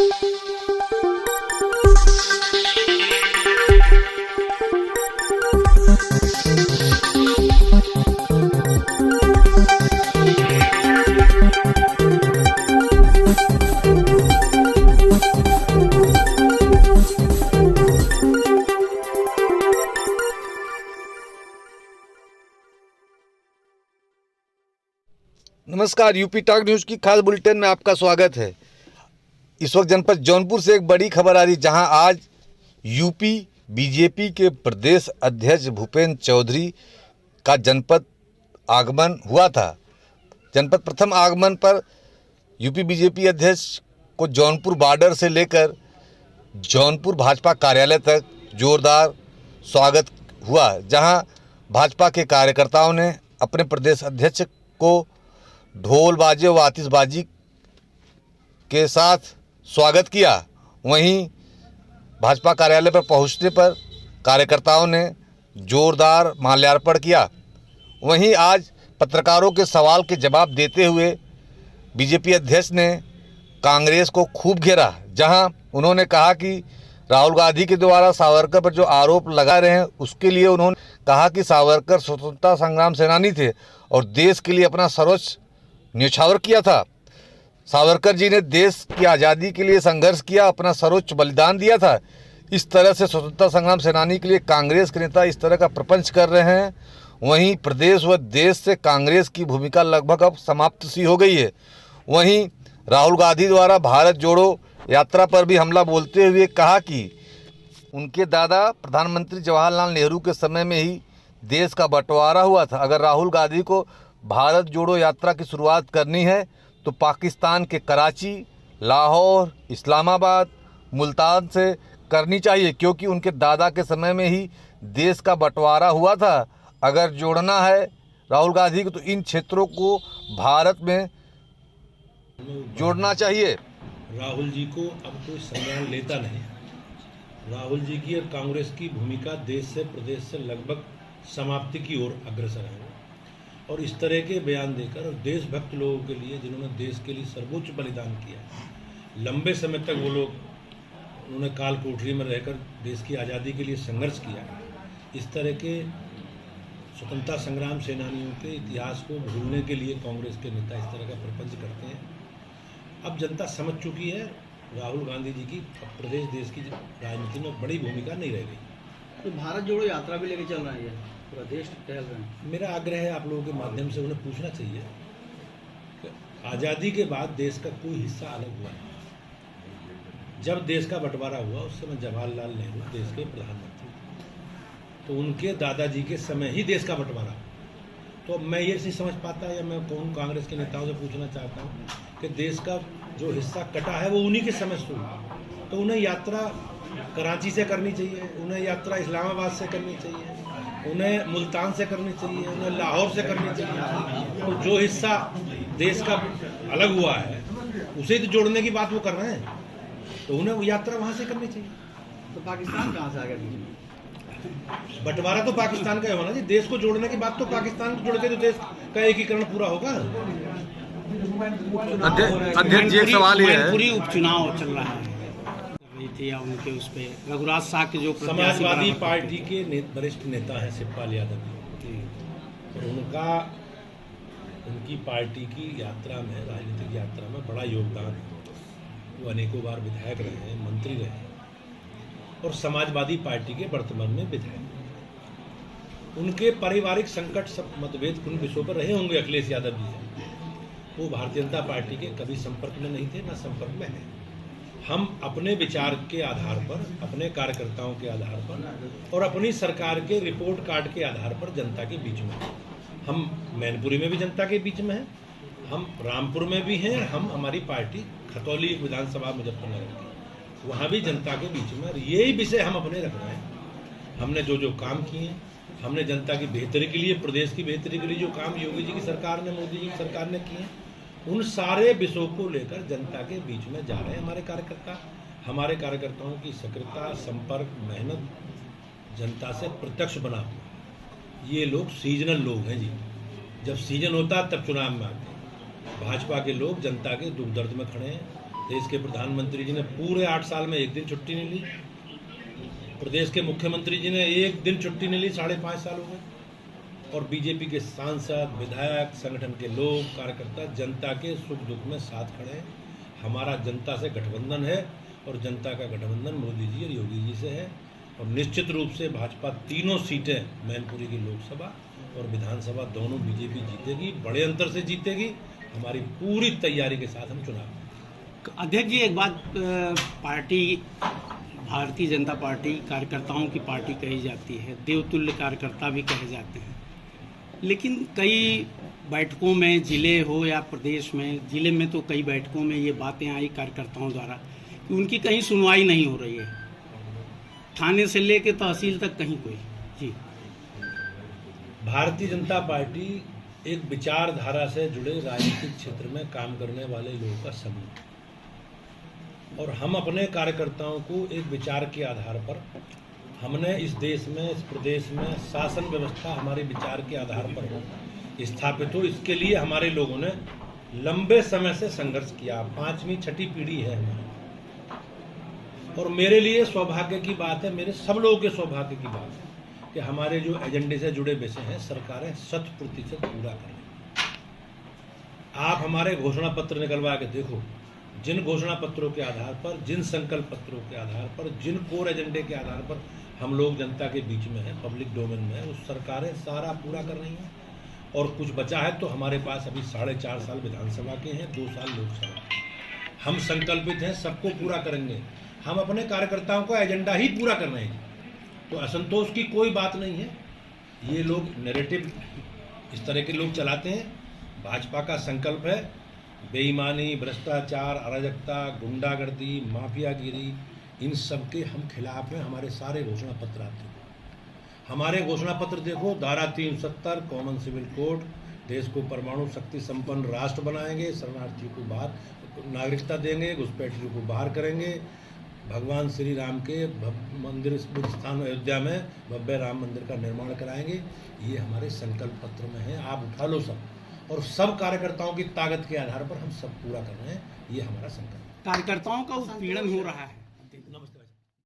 नमस्कार, UP talk news की खास बुलेटिन में आपका स्वागत है। इस वक्त जनपद जौनपुर से एक बड़ी खबर आ रही, जहां आज यूपी बीजेपी के प्रदेश अध्यक्ष भूपेंद्र चौधरी का जनपद आगमन हुआ था। जनपद प्रथम आगमन पर यूपी बीजेपी अध्यक्ष को जौनपुर बॉर्डर से लेकर जौनपुर भाजपा कार्यालय तक जोरदार स्वागत हुआ, जहां भाजपा के कार्यकर्ताओं ने अपने प्रदेश अध्यक्ष को ढोल बाजे व आतिशबाजी के साथ स्वागत किया। वहीं भाजपा कार्यालय पर पहुंचने पर कार्यकर्ताओं ने जोरदार माल्यार्पण किया। वहीं आज पत्रकारों के सवाल के जवाब देते हुए बीजेपी अध्यक्ष ने कांग्रेस को खूब घेरा, जहां उन्होंने कहा कि राहुल गांधी के द्वारा सावरकर पर जो आरोप लगा रहे हैं उसके लिए उन्होंने कहा कि सावरकर स्वतंत्रता संग्राम सेनानी थे और देश के लिए अपना सर्वोच्च न्यौछावर किया था। सावरकर जी ने देश की आज़ादी के लिए संघर्ष किया, अपना सर्वोच्च बलिदान दिया था। इस तरह से स्वतंत्रता संग्राम सेनानी के लिए कांग्रेस के नेता इस तरह का प्रपंच कर रहे हैं। वहीं प्रदेश व देश से कांग्रेस की भूमिका लगभग अब समाप्त सी हो गई है। वहीं राहुल गांधी द्वारा भारत जोड़ो यात्रा पर भी हमला बोलते हुए कहा कि उनके दादा प्रधानमंत्री जवाहरलाल नेहरू के समय में ही देश का बंटवारा हुआ था। अगर राहुल गांधी को भारत जोड़ो यात्रा की शुरुआत करनी है तो पाकिस्तान के कराची, लाहौर, इस्लामाबाद, मुल्तान से करनी चाहिए, क्योंकि उनके दादा के समय में ही देश का बंटवारा हुआ था। अगर जोड़ना है राहुल गांधी को तो इन क्षेत्रों को भारत में जोड़ना चाहिए। राहुल जी को अब कोई संज्ञान लेता नहीं। राहुल जी की और कांग्रेस की भूमिका देश से, प्रदेश से लगभग समाप्ति की ओर अग्रसर है और इस तरह के बयान देकर और देशभक्त लोगों के लिए, जिन्होंने देश के लिए सर्वोच्च बलिदान किया, लंबे समय तक वो लोग, उन्होंने काल कोठरी में रहकर देश की आज़ादी के लिए संघर्ष किया, इस तरह के स्वतंत्रता संग्राम सेनानियों के इतिहास को भूलने के लिए कांग्रेस के नेता इस तरह का प्रपंच करते हैं। अब जनता समझ चुकी है राहुल गांधी जी की प्रदेश देश की राजनीति में बड़ी भूमिका नहीं रह गई। तो भारत जोड़ो यात्रा भी लेके चल रहा है, पूरा देश टहल रहे हैं। मेरा आग्रह है आप लोगों के माध्यम से उन्हें पूछना चाहिए कि आज़ादी के बाद देश का कोई हिस्सा अलग हुआ है। जब देश का बंटवारा हुआ उस समय जवाहरलाल नेहरू देश के प्रधानमंत्री, तो उनके दादाजी के समय ही देश का बंटवारा। तो मैं ये नहीं समझ पाता, या मैं कौन कांग्रेस के नेताओं से पूछना चाहता हूँ कि देश का जो हिस्सा कटा है वो उन्हीं के समय से हुआ, तो उन्हें यात्रा कराची से करनी चाहिए, उन्हें यात्रा इस्लामाबाद से करनी चाहिए, उन्हें मुल्तान से करनी चाहिए, उन्हें लाहौर से करनी चाहिए। तो जो हिस्सा देश का अलग हुआ है उसे तो जोड़ने की बात वो कर रहे हैं, तो उन्हें वो यात्रा वहाँ से करनी चाहिए। तो पाकिस्तान कहाँ से आ गया? बंटवारा तो पाकिस्तान का होना जी। देश को जोड़ने की बात तो पाकिस्तान को जोड़ के तो देश का एकीकरण पूरा होगा। अध्यक्ष जी, एक सवाल ये है, पूरी उपचुनाव चल रहा है या उनके उस पे रघुराज शाह के जो समाजवादी पार्टी के वरिष्ठ नेता हैं शिवपाल यादव जी, और उनकी पार्टी की यात्रा में, राजनीतिक यात्रा में बड़ा योगदान है। वो अनेकों बार विधायक रहे हैं, मंत्री रहे हैं और समाजवादी पार्टी के वर्तमान में विधायक। उनके पारिवारिक संकट, सब मतभेद उन विषयों पर रहे होंगे अखिलेश यादव जी से। वो भारतीय जनता पार्टी के कभी संपर्क में नहीं थे, ना संपर्क में है। हम अपने विचार के आधार पर, अपने कार्यकर्ताओं के आधार पर और अपनी सरकार के रिपोर्ट कार्ड के आधार पर जनता के बीच में, हम मैनपुरी में भी जनता के बीच में हैं, हम रामपुर में भी हैं, हम हमारी पार्टी खतौली विधानसभा मुजफ्फरनगर की, वहाँ भी जनता के बीच में, और यही विषय हम अपने रख रहे हैं। हमने जो जो काम किए हैं, हमने जनता की बेहतरी के लिए, प्रदेश की बेहतरी के लिए जो काम योगी जी की सरकार ने, मोदी जी की सरकार ने किए, उन सारे विषयों को लेकर जनता के बीच में जा रहे हैं हमारे कार्यकर्ता। हमारे कार्यकर्ताओं की सक्रियता, संपर्क, मेहनत जनता से प्रत्यक्ष बना हुआ। ये लोग सीजनल लोग हैं जी, जब सीजन होता तब चुनाव में आते हैं। भाजपा के लोग जनता के दुख दर्द में खड़े हैं, देश के प्रधानमंत्री जी ने पूरे 8 साल में एक दिन छुट्टी नहीं ली। प्रदेश के मुख्यमंत्री जी ने एक दिन छुट्टी नहीं ली, 5.5 साल हो गए। और बीजेपी के सांसद, विधायक, संगठन के लोग, कार्यकर्ता जनता के सुख दुख में साथ खड़े हैं। हमारा जनता से गठबंधन है और जनता का गठबंधन मोदी जी और योगी जी से है। और निश्चित रूप से भाजपा तीनों सीटें, मैनपुरी की लोकसभा और विधानसभा दोनों बीजेपी जीतेगी, बड़े अंतर से जीतेगी। हमारी पूरी तैयारी के साथ हम चुनाव। अध्यक्ष जी, एक बात, पार्टी भारतीय जनता पार्टी कार्यकर्ताओं की पार्टी कही जाती है, देवतुल्य कार्यकर्ता भी कहे जाते हैं, लेकिन कई बैठकों में, जिले हो या प्रदेश में, जिले में तो कई बैठकों में ये बातें आई कार्यकर्ताओं द्वारा कि उनकी कहीं सुनवाई नहीं हो रही है, थाने से लेकर तहसील तक कहीं कोई। जी, भारतीय जनता पार्टी एक विचारधारा से जुड़े राजनीतिक क्षेत्र में काम करने वाले लोगों का समूह, और हम अपने कार्यकर्ताओं को एक विचार के आधार पर, हमने इस देश में, इस प्रदेश में शासन व्यवस्था हमारे विचार के आधार पर हो, स्थापित हो, इसके लिए हमारे लोगों ने लंबे समय से संघर्ष किया। 5वीं 6ठी पीढ़ी है हमारी। और मेरे लिए सौभाग्य की बात है, मेरे सब लोगों के सौभाग्य की बात है कि हमारे जो एजेंडे से जुड़े विषय हैं सरकारें 100% पूरा कर रही हैं। आप हमारे घोषणा पत्र निकलवा के देखो, जिन घोषणा पत्रों के आधार पर, जिन संकल्प पत्रों के आधार पर, जिन कोर एजेंडे के आधार पर हम लोग जनता के बीच में हैं, पब्लिक डोमेन में है, उस सरकारें सारा पूरा कर रही हैं। और कुछ बचा है तो हमारे पास अभी 4.5 साल विधानसभा के हैं, 2 साल लोकसभा के। हम संकल्पित हैं, सबको पूरा करेंगे। हम अपने कार्यकर्ताओं का एजेंडा ही पूरा कर रहे हैं, तो असंतोष की कोई बात नहीं है। ये लोग नैरेटिव इस तरह के लोग चलाते हैं। भाजपा का संकल्प है बेईमानी, भ्रष्टाचार, अराजकता, गुंडागर्दी, माफियागिरी, इन सब के हम खिलाफ हैं। हमारे सारे घोषणा पत्र आते हैं। हमारे घोषणा पत्र देखो, धारा 370 कॉमन सिविल कोड, देश को परमाणु शक्ति संपन्न राष्ट्र बनाएंगे, शरणार्थियों को बाहर नागरिकता देंगे, घुसपैठियों को बाहर करेंगे, भगवान श्री राम के मंदिर स्थान अयोध्या में भव्य राम मंदिर का निर्माण कराएंगे। ये हमारे संकल्प पत्र में है, आप उठा लो सब। और सब कार्यकर्ताओं की ताकत के आधार पर हम सब पूरा कर रहे हैं, ये हमारा संकल्प। कार्यकर्ताओं का उत्पीड़न हो रहा है।